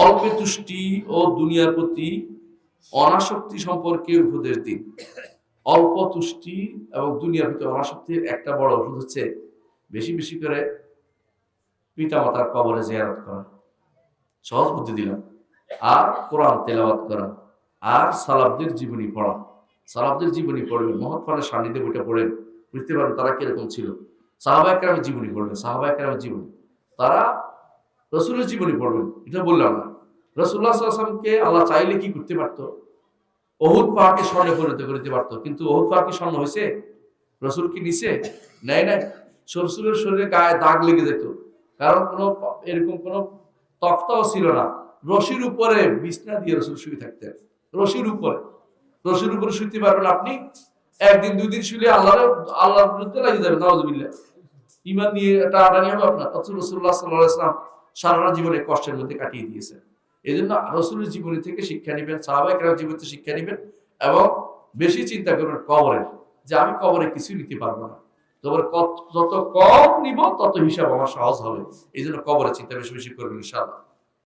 অল্পে তুষ্টি ও দুনিয়ার প্রতি অনাসক্তি সম্পর্কে উপদেশ দিন। অল্প তুষ্টি এবং দুনিয়ার প্রতি অনাসক্তির একটা বড় ওষুধ হচ্ছে বেশি বেশি করে পিতামাতার কবরে জিয়ারত করা। সহজ বুদ্ধি দিলাম। আর কোরআন তেলাওয়াত করা, আর সালাফদের জীবনী পড়া। সালাফদের জীবনী পড়বেন, মহৎ ফানের সান্নিধ্যে বইটা পড়েন, বুঝতে পারবেন তারা কিরকম ছিল। সাহাবায়ে কেরামের জীবনী পড়বেন, সাহাবায়ে কেরামের জীবনী, তারা রসুলের জীবনী পড়বেন। এটা বললাম না, রাসূলুল্লাহ সাল্লাল্লাহু আলাইহি ওয়াসাল্লামকে আল্লাহ চাইলে কি করতে পারতো? উহুদ পাহাড়কে স্বর্ণে পরিণত করতে পারতো, কিন্তু উহুদ পাহাড় কি স্বর্ণ হয়েছে? রসুল কি নিছে? নেয় নাই। রসুলের শরীরে গায়ে দাগ লেগে যেত, কারণ কোনো এরকম কোনো তক্তাও ছিল না। রশির উপরে বিছনা দিয়ে রসুল শুয়ে থাকতেন। রশির উপরে, রশির উপরে শুইতে পারবেন আপনি? একদিন দুই দিন শুলে আল্লাহর বিরুদ্ধে লাগিয়ে যাবে, নাউযুবিল্লাহ। ঈমান নিয়ে টানাটানি হবে আপনার। অথচ রাসূলুল্লাহ সাল্লাল্লাহু আলাইহি ওয়াসাল্লাম সারাটা জীবনে কষ্টের মধ্যে কাটিয়ে দিয়েছেন। এই জন্য রসুলের জীবনী থেকে শিক্ষা নেবেন, সাহাবায়ে কেরামের জীবনী থেকে শিক্ষা নেবেন, এবং বেশি চিন্তা করবেন কবরের, যে আমি কবরে কিছু নিতে পারবো না। যত কম নিব তত হিসাব আমার সহজ হবে। এই জন্য কবরের চিন্তা বেশি বেশি করবেন ইনশাআল্লাহ।